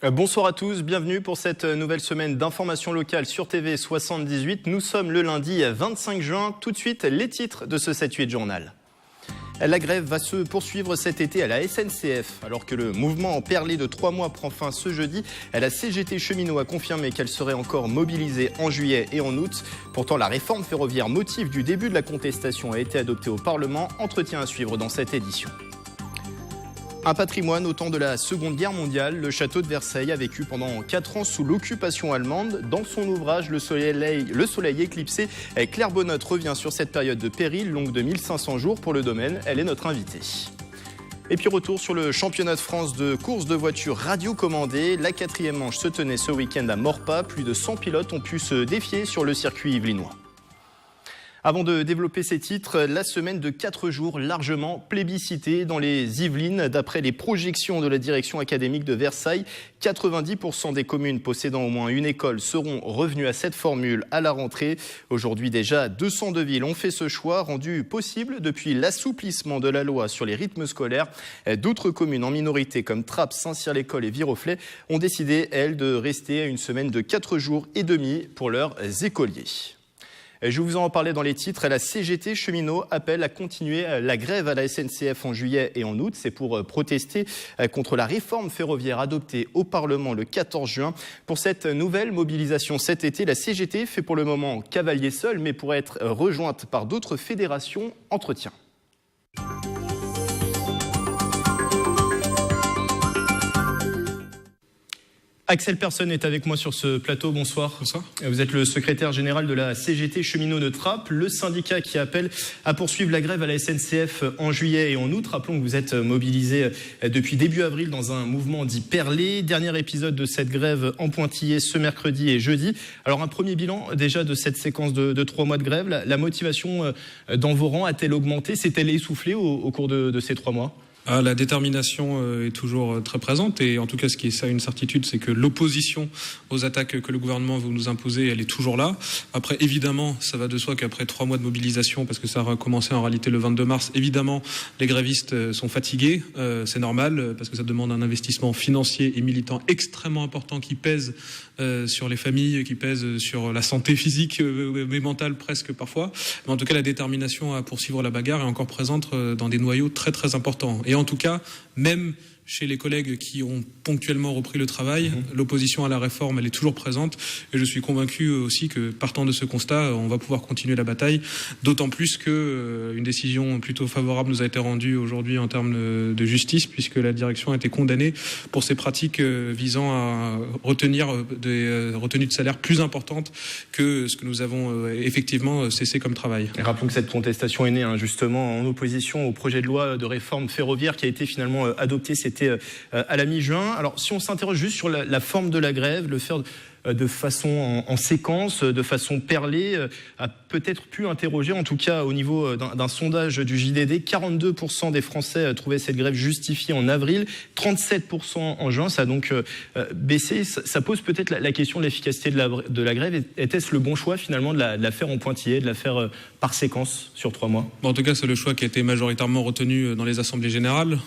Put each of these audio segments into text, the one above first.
Bonsoir à tous, bienvenue pour cette nouvelle semaine d'information locale sur TV 78. Nous sommes le lundi 25 juin. Tout de suite, les titres de ce 7-8 journal. La grève va se poursuivre cet été à la SNCF. Alors que le mouvement en perlé de 3 mois prend fin ce jeudi, la CGT Cheminots a confirmé qu'elle serait encore mobilisée en juillet et en août. Pourtant, la réforme ferroviaire motif du début de la contestation a été adoptée au Parlement. Entretien à suivre dans cette édition. Un patrimoine au temps de la Seconde Guerre mondiale, le château de Versailles a vécu pendant 4 ans sous l'occupation allemande. Dans son ouvrage Le soleil éclipsé, Claire Bonnotte revient sur cette période de péril longue de 1500 jours pour le domaine. Elle est notre invitée. Et puis retour sur le championnat de France de course de voitures radiocommandées. La 4e manche se tenait ce week-end à Maurepas. Plus de 100 pilotes ont pu se défier sur le circuit yvelinois. Avant de développer ces titres, la semaine de 4 jours largement plébiscitée dans les Yvelines. D'après les projections de la direction académique de Versailles, 90% des communes possédant au moins une école seront revenues à cette formule à la rentrée. Aujourd'hui déjà, 202 villes ont fait ce choix, rendu possible depuis l'assouplissement de la loi sur les rythmes scolaires. D'autres communes en minorité comme Trappes, Saint-Cyr-l'École et Viroflay ont décidé, elles, de rester à une semaine de 4 jours et demi pour leurs écoliers. Je vous en parlais dans les titres. La CGT Cheminots appelle à continuer la grève à la SNCF en juillet et en août. C'est pour protester contre la réforme ferroviaire adoptée au Parlement le 14 juin. Pour cette nouvelle mobilisation cet été, la CGT fait pour le moment cavalier seul, mais pourrait être rejointe par d'autres fédérations. Entretien. Axel Persson est avec moi sur ce plateau. Bonsoir. Bonsoir. Vous êtes le secrétaire général de la CGT Cheminots de Trappes, le syndicat qui appelle à poursuivre la grève à la SNCF en juillet et en août. Rappelons que vous êtes mobilisé depuis début avril dans un mouvement dit perlé. Dernier épisode de cette grève en pointillé ce mercredi et jeudi. Alors un premier bilan déjà de cette séquence de 3 mois de grève. La motivation dans vos rangs a-t-elle augmenté? S'est-elle essoufflée au cours de ces 3 mois? La détermination est toujours très présente et en tout cas ce qui est ça une certitude, c'est que l'opposition aux attaques que le gouvernement veut nous imposer, elle est toujours là. Après évidemment, ça va de soi qu'après 3 mois de mobilisation, parce que ça a commencé en réalité le 22 mars, évidemment les grévistes sont fatigués, c'est normal parce que ça demande un investissement financier et militant extrêmement important qui pèse sur les familles, qui pèse sur la santé physique mais mentale presque parfois. Mais en tout cas la détermination à poursuivre la bagarre est encore présente dans des noyaux très très importants. Et en tout cas, même chez les collègues qui ont ponctuellement repris le travail, l'opposition à la réforme, elle est toujours présente. Et je suis convaincu aussi que, partant de ce constat, on va pouvoir continuer la bataille. D'autant plus que une décision plutôt favorable nous a été rendue aujourd'hui en termes de justice, puisque la direction a été condamnée pour ces pratiques visant à retenir des retenues de salaire plus importantes que ce que nous avons effectivement cessé comme travail. Et rappelons que cette contestation est née justement en opposition au projet de loi de réforme ferroviaire qui a été finalement adopté. C'était à la mi-juin. Alors, si on s'interroge juste sur la forme de la grève, le faire de façon en séquence, de façon perlée, a peut-être pu interroger, en tout cas au niveau d'un sondage du JDD, 42% des Français trouvaient cette grève justifiée en avril, 37% en juin, ça a donc baissé. Ça pose peut-être la question de l'efficacité de la grève. Était-ce le bon choix finalement de la faire en pointillé, de la faire par séquence sur 3 mois? En tout cas, c'est le choix qui a été majoritairement retenu dans les assemblées générales,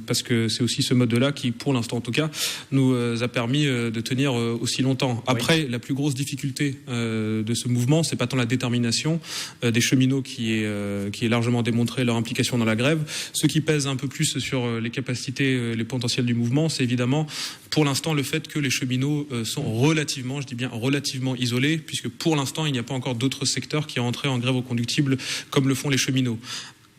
parce que c'est aussi ce mode-là qui, pour l'instant en tout cas, nous a permis de tenir aussi longtemps. Après, oui. La plus grosse difficulté de ce mouvement, c'est pas tant la détermination des cheminots qui est largement démontré leur implication dans la grève. Ce qui pèse un peu plus sur les capacités, les potentiels du mouvement, c'est évidemment pour l'instant le fait que les cheminots sont relativement, je dis bien relativement isolés, puisque pour l'instant il n'y a pas encore d'autres secteurs qui rentrent en grève au conductible comme le font les cheminots.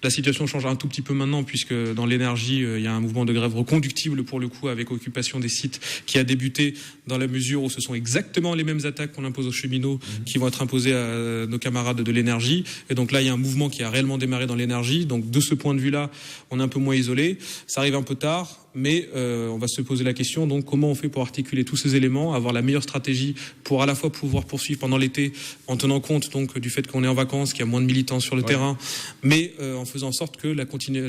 La situation change un tout petit peu maintenant puisque dans l'énergie, il y a un mouvement de grève reconductible pour le coup avec occupation des sites qui a débuté dans la mesure où ce sont exactement les mêmes attaques qu'on impose aux cheminots qui vont être imposées à nos camarades de l'énergie. Et donc là, il y a un mouvement qui a réellement démarré dans l'énergie. Donc de ce point de vue-là, on est un peu moins isolé. Ça arrive un peu tard. Mais on va se poser la question, donc comment on fait pour articuler tous ces éléments, avoir la meilleure stratégie pour à la fois pouvoir poursuivre pendant l'été en tenant compte donc du fait qu'on est en vacances, qu'il y a moins de militants sur le terrain, mais en faisant en sorte que la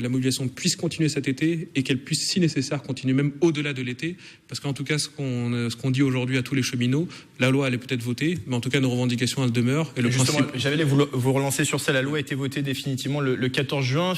mobilisation puisse continuer cet été et qu'elle puisse, si nécessaire, continuer même au-delà de l'été. Parce qu'en tout cas, ce qu'on dit aujourd'hui à tous les cheminots, la loi elle est peut-être votée, mais en tout cas nos revendications elles demeurent. Et le justement, principe... j'allais vous relancer sur ça. La loi a été votée définitivement le 14 juin.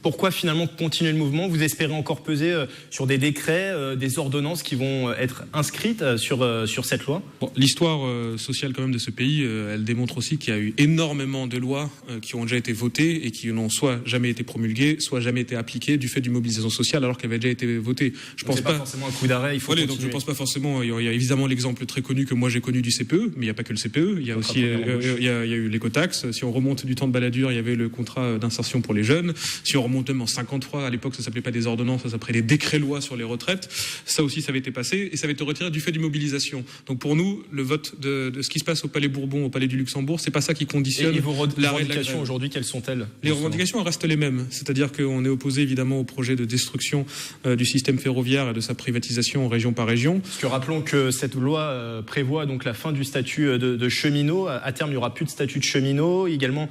Pourquoi finalement continuer le mouvement? Vous espérez encore peser sur des décrets, des ordonnances qui vont être inscrites sur cette loi? Bon, l'histoire sociale quand même de ce pays, elle démontre aussi qu'il y a eu énormément de lois qui ont déjà été votées et qui n'ont soit jamais été promulguées, soit jamais été appliquées du fait d'une mobilisation sociale alors qu'elles avaient déjà été votées. Je pense pas forcément un coup d'arrêt, il faut continuer. Donc je pense pas forcément. Il y a évidemment l'exemple très connu que moi j'ai connu du CPE, mais il n'y a pas que le CPE. Il y a aussi il y a eu l'écotaxe. Si on remonte du temps de Balladur, il y avait le contrat d'insertion pour les jeunes. Si on remonte même en 53, à l'époque ça s'appelait pas des ordonnances, ça s'appelait des décrets-lois sur les retraites. Ça aussi ça avait été passé et ça avait été retiré du fait d'une mobilisation. Donc pour nous, le vote de ce qui se passe au Palais Bourbon, au Palais du Luxembourg, c'est pas ça qui conditionne. Et vos revendications aujourd'hui, quelles sont-elles? Les revendications restent les mêmes, c'est-à-dire qu'on est opposé évidemment au projet de destruction du système ferroviaire et de sa privatisation région par région. Parce que rappelons que cette loi prévoit donc la fin du statut de cheminot. À terme, il n'y aura plus de statut de cheminot. Également,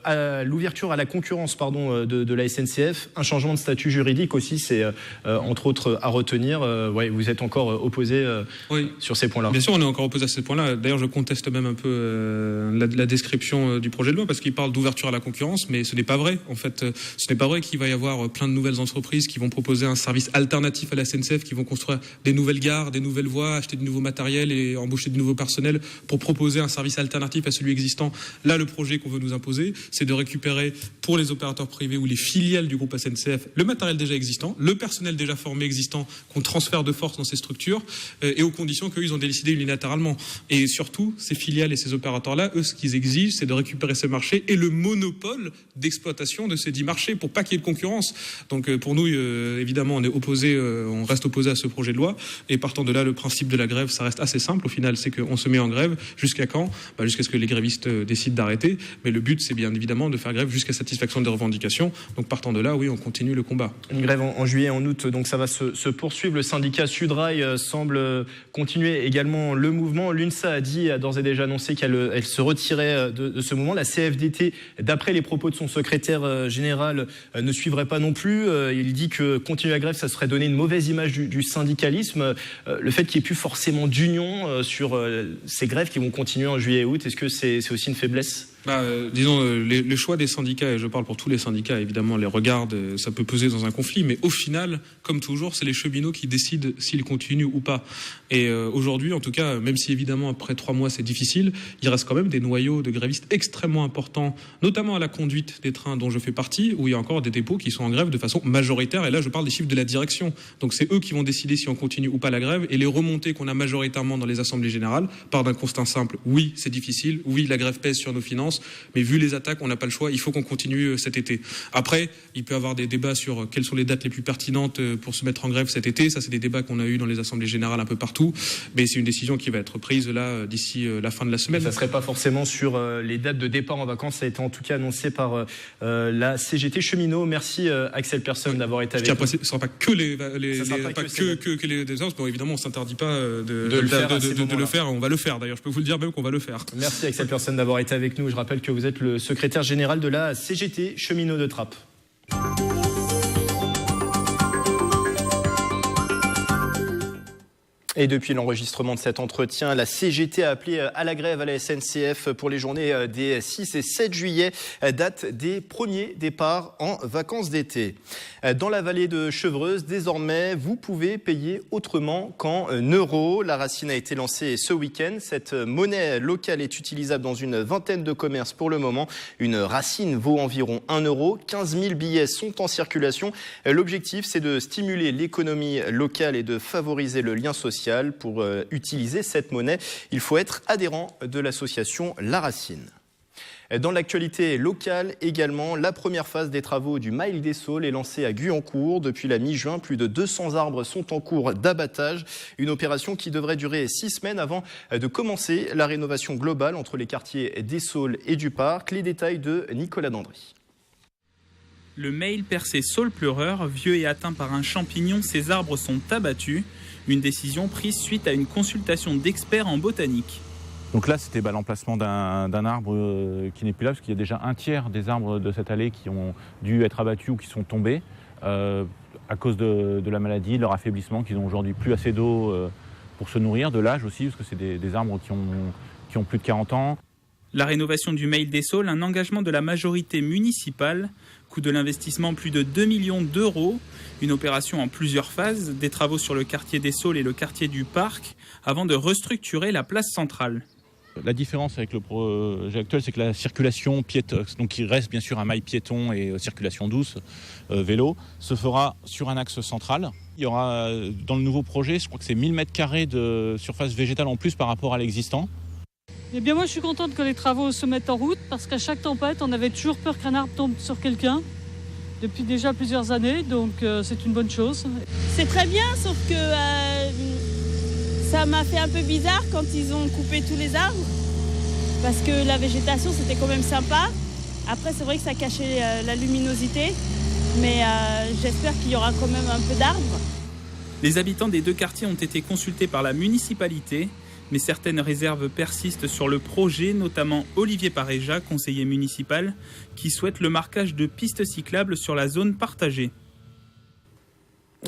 à l'ouverture à la concurrence de la SNCF, un changement de statut juridique aussi, c'est entre autres à retenir. Vous êtes encore opposé sur ces points-là. Bien sûr, on est encore opposé à ces points-là. D'ailleurs, je conteste même un peu la description du projet de loi parce qu'il parle d'ouverture à la concurrence, mais ce n'est pas vrai. En fait, ce n'est pas vrai qu'il va y avoir plein de nouvelles entreprises qui vont proposer un service alternatif à la SNCF, qui vont construire des nouvelles gares, des nouvelles voies, acheter de nouveaux matériels et embaucher de nouveaux personnels pour proposer un service alternatif à celui existant. Là, le projet qu'on veut nous imposer, c'est de récupérer pour les opérateurs privés ou les filiales du groupe SNCF le matériel déjà existant, le personnel déjà formé existant qu'on transfère de force dans ces structures et aux conditions qu'eux, ils ont décidé unilatéralement. Et surtout, ces filiales et ces opérateurs-là, eux, ce qu'ils exigent, c'est de récupérer ces marchés et le monopole d'exploitation de ces 10 marchés pour pas qu'il y ait de concurrence. Donc pour nous, évidemment, on reste opposé à ce projet de loi. Et partant de là, le principe de la grève, ça reste assez simple. Au final, c'est qu'on se met en grève jusqu'à quand? Jusqu'à ce que les grévistes décident d'arrêter. Mais le but, c'est bien évidemment de faire grève jusqu'à satisfaction des revendications. Donc partant de là, oui, on continue le combat. Une grève en juillet et en août, donc ça va se poursuivre. Le syndicat Sudrail semble continuer également le mouvement. L'UNSA a dit, a d'ores et déjà annoncé qu'elle se retirait de ce mouvement. La CFDT, d'après les propos de son secrétaire général, ne suivrait pas non plus. Il dit que continuer la grève, ça serait donner une mauvaise image du syndicalisme. Le fait qu'il n'y ait plus forcément d'union sur ces grèves qui vont continuer en juillet et août, est-ce que c'est aussi une faiblesse? Disons, les choix des syndicats, et je parle pour tous les syndicats, évidemment, les regardent, ça peut peser dans un conflit, mais au final, comme toujours, c'est les cheminots qui décident s'ils continuent ou pas. Et aujourd'hui, en tout cas, même si évidemment après 3 mois c'est difficile, il reste quand même des noyaux de grévistes extrêmement importants, notamment à la conduite des trains dont je fais partie, où il y a encore des dépôts qui sont en grève de façon majoritaire, et là je parle des chiffres de la direction. Donc c'est eux qui vont décider si on continue ou pas la grève, et les remontées qu'on a majoritairement dans les assemblées générales partent d'un constat simple. Oui, c'est difficile, oui, la grève pèse sur nos finances, mais vu les attaques, on n'a pas le choix, il faut qu'on continue cet été. Après, il peut y avoir des débats sur quelles sont les dates les plus pertinentes pour se mettre en grève cet été. Ça, c'est des débats qu'on a eu dans les assemblées générales un peu partout, mais c'est une décision qui va être prise là d'ici la fin de la semaine. Ça ne serait pas forcément sur les dates de départ en vacances, ça a été en tout cas annoncé par la CGT Cheminot. Merci Axel Persson d'avoir été avec nous. Ce ne sera pas que les vacances, bon, évidemment on ne s'interdit pas de le faire, on va le faire d'ailleurs, je peux vous le dire même qu'on va le faire. Merci Axel Persson d'avoir été avec nous. Je rappelle que vous êtes le secrétaire général de la CGT Cheminot de Trappes. Et depuis l'enregistrement de cet entretien, la CGT a appelé à la grève à la SNCF pour les journées des 6 et 7 juillet, date des premiers départs en vacances d'été. Dans la vallée de Chevreuse, désormais, vous pouvez payer autrement qu'en euros. La Racine a été lancée ce week-end. Cette monnaie locale est utilisable dans une vingtaine de commerces pour le moment. Une Racine vaut environ 1 euro. 15 000 billets sont en circulation. L'objectif, c'est de stimuler l'économie locale et de favoriser le lien social. Pour utiliser cette monnaie, il faut être adhérent de l'association La Racine. Dans l'actualité locale également, la première phase des travaux du Mail des Saules est lancée à Guyancourt. Depuis la mi-juin, plus de 200 arbres sont en cours d'abattage. Une opération qui devrait durer 6 semaines avant de commencer la rénovation globale entre les quartiers des Saules et du Parc. Les détails de Nicolas Dandry. Le Mail percé saule pleureur, vieux et atteint par un champignon, ces arbres sont abattus. Une décision prise suite à une consultation d'experts en botanique. Donc là, c'était l'emplacement d'un arbre qui n'est plus là, parce qu'il y a déjà un tiers des arbres de cette allée qui ont dû être abattus ou qui sont tombés à cause de la maladie, de leur affaiblissement, qu'ils n'ont aujourd'hui plus assez d'eau pour se nourrir, de l'âge aussi, parce que c'est des arbres qui ont plus de 40 ans. La rénovation du Mail des Saules, un engagement de la majorité municipale, coût de l'investissement plus de 2 millions d'euros, une opération en plusieurs phases, des travaux sur le quartier des Saules et le quartier du Parc, avant de restructurer la place centrale. La différence avec le projet actuel, c'est que la circulation piétonne, donc il reste bien sûr un mail piéton et circulation douce, vélo, se fera sur un axe central. Il y aura dans le nouveau projet, je crois que c'est 1000 m² de surface végétale en plus par rapport à l'existant. Eh bien moi je suis contente que les travaux se mettent en route parce qu'à chaque tempête on avait toujours peur qu'un arbre tombe sur quelqu'un depuis déjà plusieurs années, donc c'est une bonne chose. C'est très bien, sauf que ça m'a fait un peu bizarre quand ils ont coupé tous les arbres parce que la végétation c'était quand même sympa. Après c'est vrai que ça cachait la luminosité, mais j'espère qu'il y aura quand même un peu d'arbres. Les habitants des deux quartiers ont été consultés par la municipalité, mais certaines réserves persistent sur le projet, notamment Olivier Paréja, conseiller municipal, qui souhaite le marquage de pistes cyclables sur la zone partagée.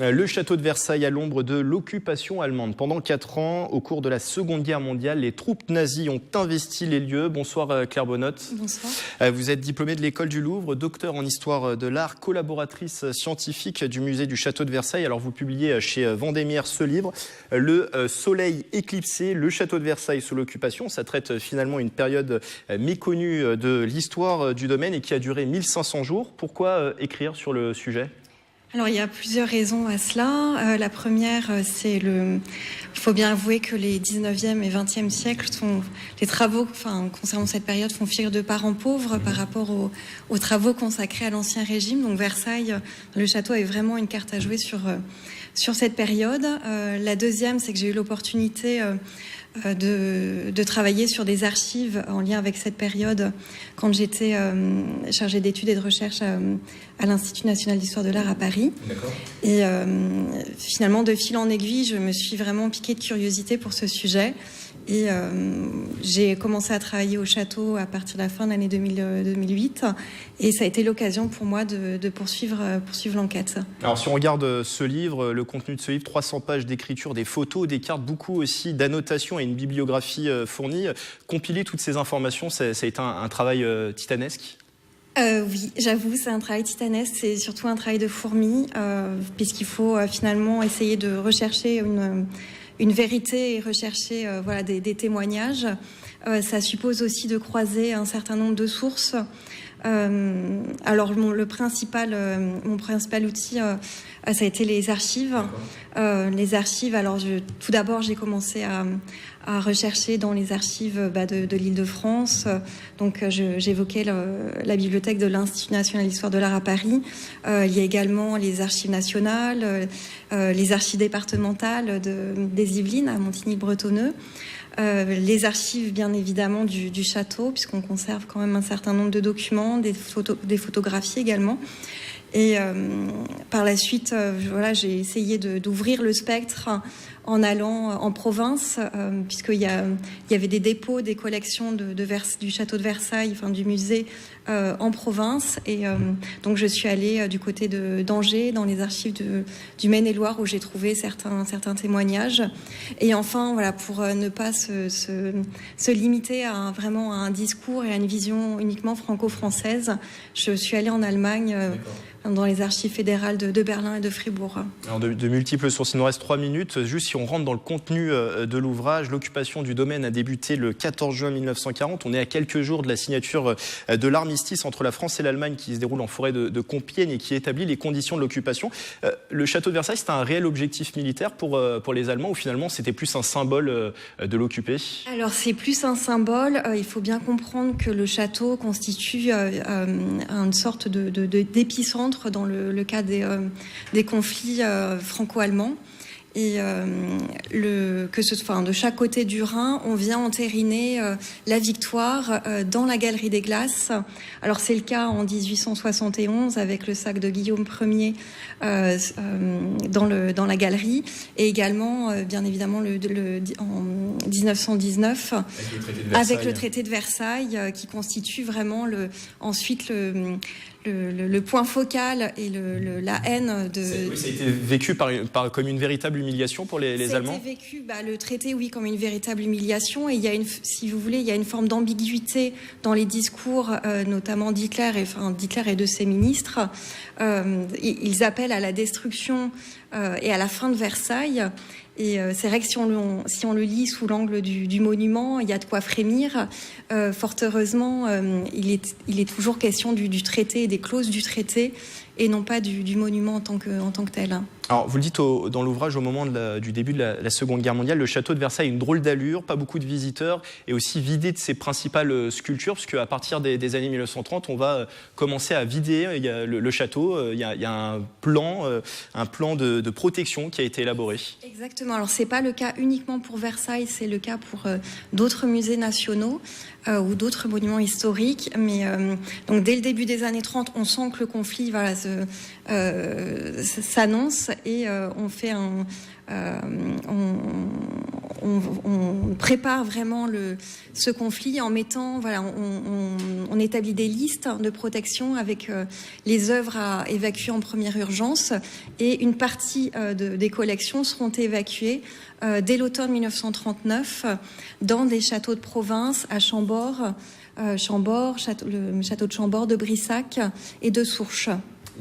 Le château de Versailles à l'ombre de l'occupation allemande. Pendant 4 ans, au cours de la Seconde Guerre mondiale, les troupes nazies ont investi les lieux. Bonsoir Claire Bonnotte. Bonsoir. Vous êtes diplômée de l'école du Louvre, docteur en histoire de l'art, collaboratrice scientifique du musée du château de Versailles. Alors vous publiez chez Vendémiaire ce livre, Le soleil éclipsé, le château de Versailles sous l'occupation. Ça traite finalement une période méconnue de l'histoire du domaine et qui a duré 1500 jours. Pourquoi écrire sur le sujet ? Alors il y a plusieurs raisons à cela. La première, c'est il faut bien avouer que les 19e et 20e siècles les travaux, concernant cette période, font figure de parents pauvres par rapport aux travaux consacrés à l'Ancien Régime. Donc Versailles, le château est vraiment une carte à jouer sur cette période. La deuxième, c'est que j'ai eu l'opportunité de travailler sur des archives en lien avec cette période quand j'étais chargée d'études et de recherche à l'Institut national d'histoire de l'art à Paris. D'accord. Et finalement, de fil en aiguille, je me suis vraiment piquée de curiosité pour ce sujet. Et j'ai commencé à travailler au château à partir de la fin de l'année 2008. Et ça a été l'occasion pour moi de poursuivre l'enquête. Alors si on regarde ce livre, le contenu de ce livre, 300 pages d'écriture, des photos, des cartes, beaucoup aussi d'annotations et une bibliographie fournie. Compiler toutes ces informations, ça a été un travail titanesque. Oui, j'avoue, c'est un travail titanesque, c'est surtout un travail de fourmi, puisqu'il faut finalement essayer de rechercher une vérité et rechercher des témoignages. Ça suppose aussi de croiser un certain nombre de sources. Alors mon principal outil, ça a été les archives. Les archives, alors tout d'abord j'ai commencé à rechercher dans les archives de l'Île-de-France. Donc j'évoquais la bibliothèque de l'Institut national d'histoire de l'art à Paris. Il y a également les archives nationales, les archives départementales des Yvelines à Montigny-le-Bretonneux. Les archives bien évidemment du château, puisqu'on conserve quand même un certain nombre de documents, des photographies également. Et par la suite, j'ai essayé d'ouvrir le spectre en allant en province, puisqu'il y avait des dépôts, des collections du château de Versailles, du musée en province. Et donc je suis allée du côté d'Angers, dans les archives du Maine-et-Loire, où j'ai trouvé certains témoignages. Et enfin, pour ne pas se limiter vraiment à un discours et à une vision uniquement franco-française, je suis allée en Allemagne, dans les archives fédérales de Berlin et de Fribourg. Alors de multiples sources, il nous reste 3 minutes. Juste si on rentre dans le contenu de l'ouvrage, l'occupation du domaine a débuté le 14 juin 1940. On est à quelques jours de la signature de l'armistice entre la France et l'Allemagne qui se déroule en forêt de Compiègne et qui établit les conditions de l'occupation. Le château de Versailles, c'était un réel objectif militaire pour les Allemands ou finalement c'était plus un symbole de l'occupé ? Alors c'est plus un symbole. Il faut bien comprendre que le château constitue une sorte d'épicentre dans le cas des conflits franco-allemands. Et de chaque côté du Rhin, on vient entériner la victoire dans la Galerie des Glaces. Alors c'est le cas en 1871 avec le sac de Guillaume Ier dans la galerie, et également bien évidemment en 1919 avec le traité de Versailles qui constitue vraiment ensuite le point focal et la haine de... Ça a été vécu comme une véritable humiliation pour les Allemands. Ça a été vécu, le traité, oui, comme une véritable humiliation. Et il y a si vous voulez, il y a une forme d'ambiguïté dans les discours, notamment d'Hitler et de ses ministres. Ils appellent à la destruction et à la fin de Versailles. Et c'est vrai que si on le lit sous l'angle du monument, il y a de quoi frémir. Fort heureusement, il est toujours question du traité et des clauses du traité, et non pas du monument en tant que tel. Alors, vous le dites dans l'ouvrage, au moment du début de la Seconde Guerre mondiale, le château de Versailles a une drôle d'allure, pas beaucoup de visiteurs, et aussi vidé de ses principales sculptures, parce qu'à partir des années 1930, on va commencer à vider le château. Il y a un plan de protection qui a été élaboré. Exactement. Alors, c'est pas le cas uniquement pour Versailles, c'est le cas pour d'autres musées nationaux ou d'autres monuments historiques. Mais donc, dès le début des années 30, on sent que le conflit s'annonce. Et on prépare vraiment ce conflit en mettant, on établit des listes de protection avec les œuvres à évacuer en première urgence, et une partie des collections seront évacuées dès l'automne 1939 dans des châteaux de province à Chambord, le château de Chambord, de Brissac et de Sourches.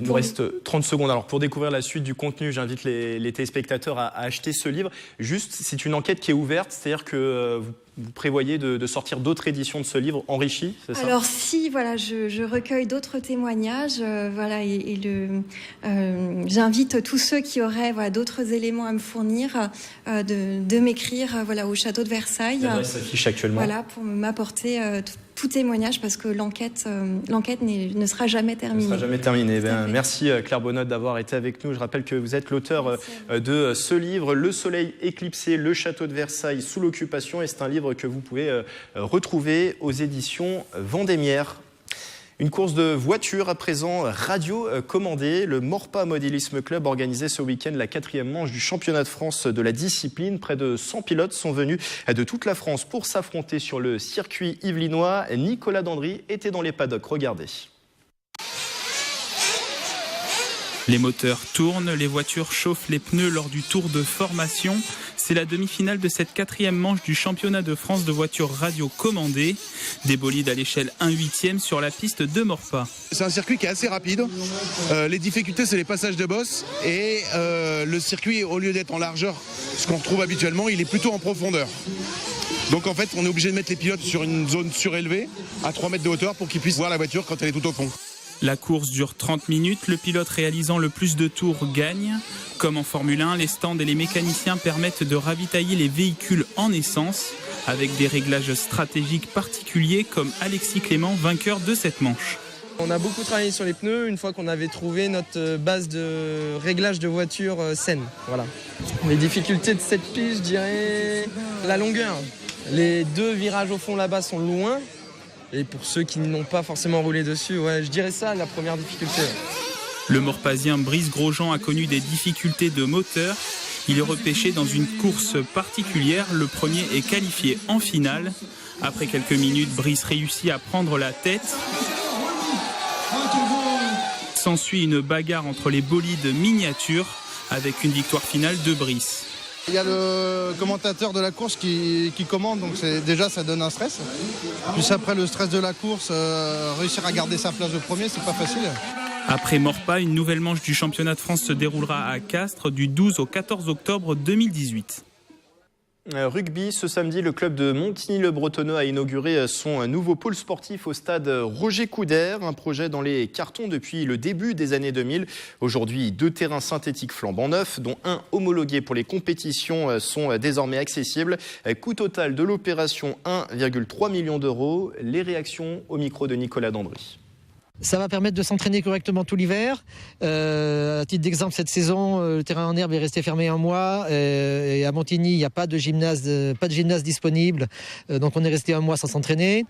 Il nous reste 30 secondes. Alors, pour découvrir la suite du contenu, j'invite les téléspectateurs à acheter ce livre. Juste, c'est une enquête qui est ouverte, c'est-à-dire que vous prévoyez de sortir d'autres éditions de ce livre enrichi, c'est ça ? Alors si, je recueille d'autres témoignages, j'invite tous ceux qui auraient d'autres éléments à me fournir de m'écrire au château de Versailles. L'adresse s'affiche actuellement. Pour m'apporter tout témoignage, parce que l'enquête ne sera jamais terminée. Ne sera jamais terminée. Merci Claire Bonnotte d'avoir été avec nous. Je rappelle que vous êtes l'auteur de ce livre, Le Soleil éclipsé, le château de Versailles sous l'occupation, et c'est un livre que vous pouvez retrouver aux éditions Vendémiaire. Une course de voitures à présent radio-commandée. Le Morpa Modélisme Club organisait ce week-end la 4e manche du championnat de France de la discipline. Près de 100 pilotes sont venus de toute la France pour s'affronter sur le circuit yvelinois. Nicolas Dandry était dans les paddocks. Regardez. Les moteurs tournent, les voitures chauffent les pneus lors du tour de formation. C'est la demi-finale de cette 4e manche du championnat de France de voitures radio commandées. Des bolides à l'échelle 1/8 sur la piste de Morpa. C'est un circuit qui est assez rapide. Les difficultés, c'est les passages de bosse. Et le circuit, au lieu d'être en largeur, ce qu'on retrouve habituellement, il est plutôt en profondeur. Donc en fait, on est obligé de mettre les pilotes sur une zone surélevée, à 3 mètres de hauteur, pour qu'ils puissent voir la voiture quand elle est tout au fond. La course dure 30 minutes, le pilote réalisant le plus de tours gagne. Comme en Formule 1, les stands et les mécaniciens permettent de ravitailler les véhicules en essence, avec des réglages stratégiques particuliers, comme Alexis Clément, vainqueur de cette manche. On a beaucoup travaillé sur les pneus une fois qu'on avait trouvé notre base de réglage de voiture saine. Voilà. Les difficultés de cette piste, je dirais la longueur. Les 2 virages au fond là-bas sont loin. Et pour ceux qui n'ont pas forcément roulé dessus, je dirais ça, la première difficulté. Le Morpasien Brice Grosjean a connu des difficultés de moteur. Il est repêché dans une course particulière. Le premier est qualifié en finale. Après quelques minutes, Brice réussit à prendre la tête. S'ensuit une bagarre entre les bolides miniatures avec une victoire finale de Brice. Il y a le commentateur de la course qui commande, donc déjà ça donne un stress. Puis après le stress de la course, réussir à garder sa place de premier, c'est pas facile. Après Morpa, une nouvelle manche du championnat de France se déroulera à Castres du 12 au 14 octobre 2018. Rugby, ce samedi, le club de Montigny-le-Bretonneux a inauguré son nouveau pôle sportif au stade Roger Coudert, un projet dans les cartons depuis le début des années 2000. Aujourd'hui, 2 terrains synthétiques flambant neufs, dont un homologué pour les compétitions, sont désormais accessibles. Coût total de l'opération, 1,3 million d'euros. Les réactions au micro de Nicolas Dandry. Ça va permettre de s'entraîner correctement tout l'hiver. À titre d'exemple, cette saison, le terrain en herbe est resté fermé 1 mois. Et à Montigny, il n'y a pas de gymnase disponible. Donc on est resté 1 mois sans s'entraîner.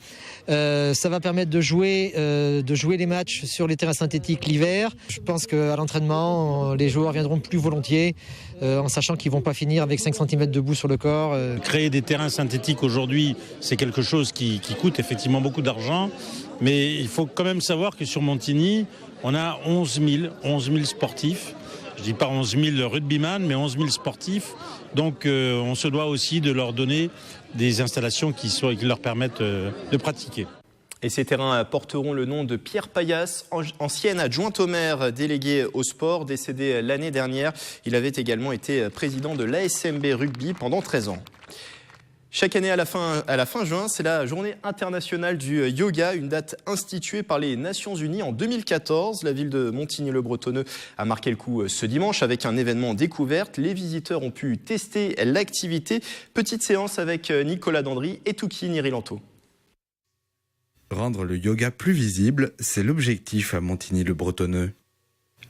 Ça va permettre de jouer les matchs sur les terrains synthétiques l'hiver. Je pense qu'à l'entraînement, les joueurs viendront plus volontiers. en sachant qu'ils ne vont pas finir avec 5 cm de boue sur le corps. Créer des terrains synthétiques aujourd'hui, c'est quelque chose qui coûte effectivement beaucoup d'argent. Mais il faut quand même savoir que sur Montigny, on a 11 000 sportifs. Je ne dis pas 11 000 rugbyman, mais 11 000 sportifs. Donc on se doit aussi de leur donner des installations qui leur permettent de pratiquer. Et ces terrains porteront le nom de Pierre Paillasse, ancienne adjointe au maire déléguée au sport, décédé l'année dernière. Il avait également été président de l'ASMB Rugby pendant 13 ans. Chaque année à la fin juin, c'est la journée internationale du yoga, une date instituée par les Nations Unies en 2014. La ville de Montigny-le-Bretonneux a marqué le coup ce dimanche avec un événement découverte. Les visiteurs ont pu tester l'activité. Petite séance avec Nicolas Dandry et Touki Nirilanto. Rendre le yoga plus visible, c'est l'objectif à Montigny-le-Bretonneux.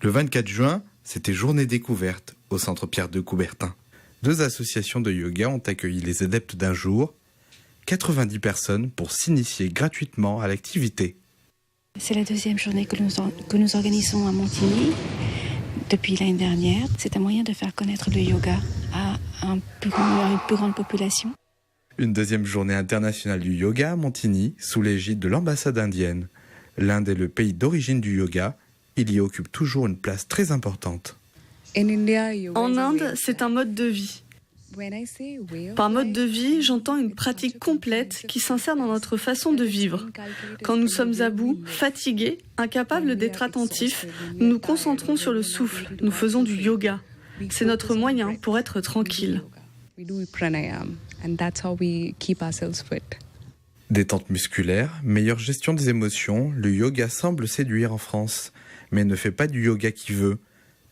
Le 24 juin, c'était journée découverte au centre Pierre de Coubertin. 2 associations de yoga ont accueilli les adeptes d'un jour, 90 personnes pour s'initier gratuitement à l'activité. C'est la 2e journée que nous organisons à Montigny depuis l'année dernière. C'est un moyen de faire connaître le yoga à une plus grande population. Une 2e journée internationale du yoga à Montigny, sous l'égide de l'ambassade indienne. L'Inde est le pays d'origine du yoga. Il y occupe toujours une place très importante. En Inde, c'est un mode de vie. Par mode de vie, j'entends une pratique complète qui s'insère dans notre façon de vivre. Quand nous sommes à bout, fatigués, incapables d'être attentifs, nous nous concentrons sur le souffle. Nous faisons du yoga. C'est notre moyen pour être tranquille. Détente musculaire, meilleure gestion des émotions, le yoga semble séduire en France, mais ne fait pas du yoga qui veut.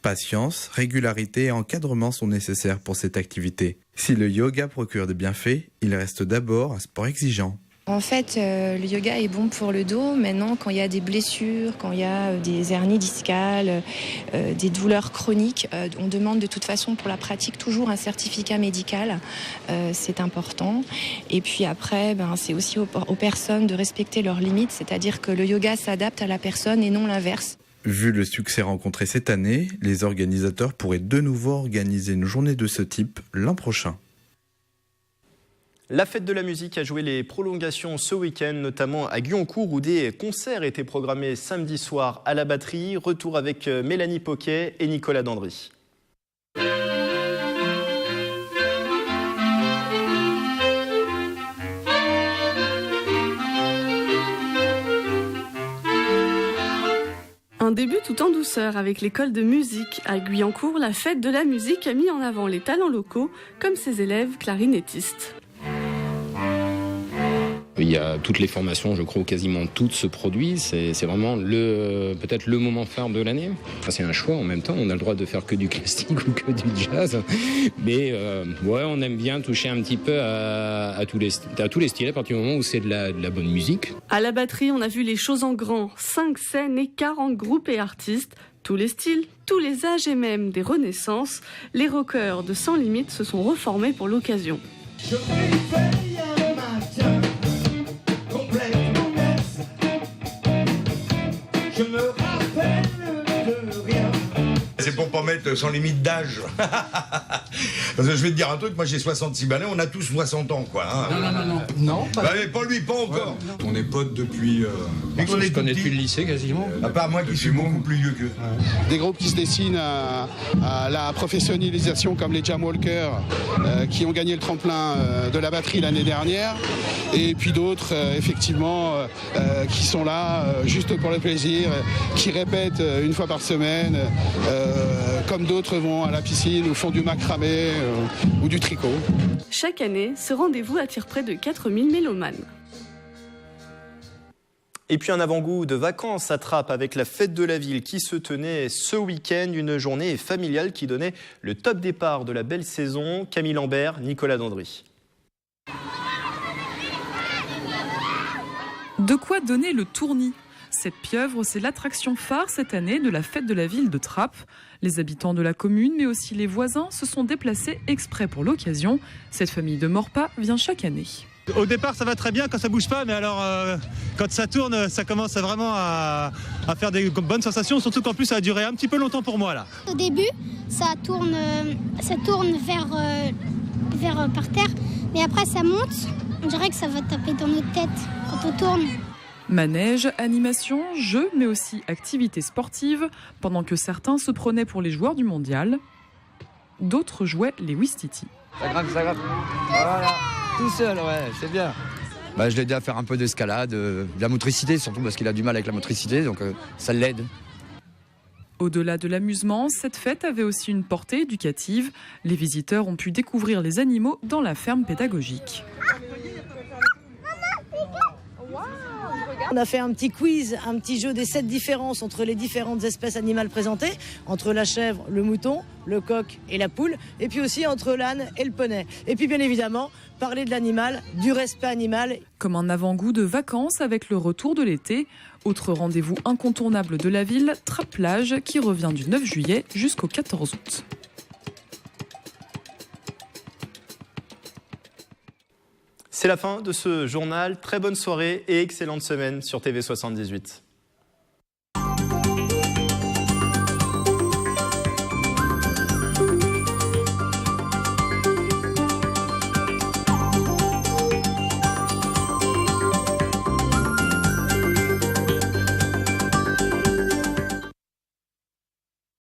Patience, régularité et encadrement sont nécessaires pour cette activité. Si le yoga procure des bienfaits, il reste d'abord un sport exigeant. En fait, le yoga est bon pour le dos. Maintenant, quand il y a des blessures, quand il y a des hernies discales, des douleurs chroniques, on demande de toute façon pour la pratique toujours un certificat médical. C'est important. Et puis après, c'est aussi aux personnes de respecter leurs limites, c'est-à-dire que le yoga s'adapte à la personne et non l'inverse. Vu le succès rencontré cette année, les organisateurs pourraient de nouveau organiser une journée de ce type l'an prochain. La fête de la musique a joué les prolongations ce week-end, notamment à Guyancourt où des concerts étaient programmés samedi soir à la batterie. Retour avec Mélanie Poquet et Nicolas Dandry. Un début tout en douceur avec l'école de musique. À Guyancourt, la fête de la musique a mis en avant les talents locaux, comme ses élèves clarinettistes. Il y a toutes les formations, je crois, quasiment toutes se produisent. C'est vraiment peut-être le moment phare de l'année. Enfin, c'est un choix en même temps. On a le droit de faire que du classique ou que du jazz. Mais on aime bien toucher un petit peu à tous les styles à partir du moment où c'est de la bonne musique. À la batterie, on a vu les choses en grand. 5 scènes et 40 groupes et artistes. Tous les styles, tous les âges et même des renaissances. Les rockers de Sans Limites se sont reformés pour l'occasion. Je me rappelle de rien. C'est pour pas mettre sans limite d'âge. Parce que je vais te dire un truc, moi j'ai 66 balais, on a tous 60 ans quoi. Hein. Non, pas... mais pas lui, pas encore. Ouais, on est potes depuis... on se connaît depuis le lycée quasiment. À part moi qui suis beaucoup plus vieux qu'eux. Ouais. Des groupes qui se dessinent à la professionnalisation comme les Jam Walkers qui ont gagné le tremplin de la batterie l'année dernière. Et puis d'autres, effectivement, qui sont là juste pour le plaisir, qui répètent une fois par semaine, comme d'autres vont à la piscine ou font du macramé ou du tricot. Chaque année, ce rendez-vous attire près de 4000 mélomanes. Et puis un avant-goût de vacances à Trappes avec la fête de la ville qui se tenait ce week-end, une journée familiale qui donnait le top départ de la belle saison. Camille Lambert, Nicolas Dandry. De quoi donner le tournis. Cette pieuvre, c'est l'attraction phare cette année de la fête de la ville de Trappes. Les habitants de la commune, mais aussi les voisins, se sont déplacés exprès pour l'occasion. Cette famille de Maurepas vient chaque année. Au départ, ça va très bien quand ça bouge pas, mais alors quand ça tourne, ça commence vraiment à faire des bonnes sensations, surtout qu'en plus ça a duré un petit peu longtemps pour moi là. Au début, ça tourne vers par terre, mais après ça monte. On dirait que ça va taper dans notre tête quand on tourne. Manège, animation, jeux, mais aussi activités sportives, pendant que certains se prenaient pour les joueurs du mondial, d'autres jouaient les Ouistiti. Ça grimpe. Voilà, tout seul, ouais, c'est bien. Je l'ai aidé à faire un peu d'escalade, de la motricité, surtout parce qu'il a du mal avec la motricité, donc ça l'aide. Au-delà de l'amusement, cette fête avait aussi une portée éducative. Les visiteurs ont pu découvrir les animaux dans la ferme pédagogique. On a fait un petit quiz, un petit jeu des 7 différences entre les différentes espèces animales présentées, entre la chèvre, le mouton, le coq et la poule, et puis aussi entre l'âne et le poney. Et puis bien évidemment, parler de l'animal, du respect animal. Comme un avant-goût de vacances avec le retour de l'été, autre rendez-vous incontournable de la ville, Trappes-Plage, qui revient du 9 juillet jusqu'au 14 août. C'est la fin de ce journal. Très bonne soirée et excellente semaine sur TV78.